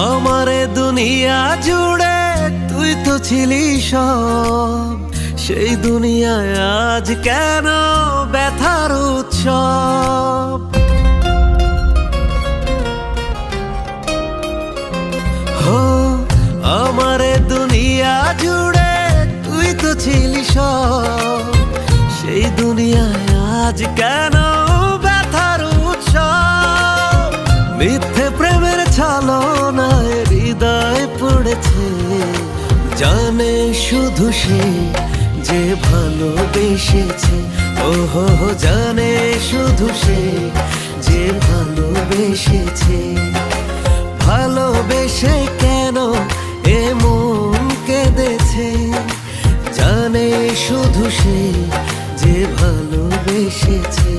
আমারে দুনিয়া জুড়ে তুই তো ছিলি সব, সেই দুনিয়ায় আজ কেন ব্যথার উৎসব। হো আমারে দুনিয়া জুড়ে তুই তো ছিলি সব, সেই দুনিয়ায় আজ কেন ব্যথার উৎসব। মিথ্যে প্রেমের ছলনায় হৃদয় পড়েছে, জানে শুধু সে যে ভালোবেসেছে। ওহো জানে শুধু সে যে ভালোবেসেছে। ভালোবেসে কেন এমন কেঁদেছে, জানে শুধু সে যে ভালোবেসেছে।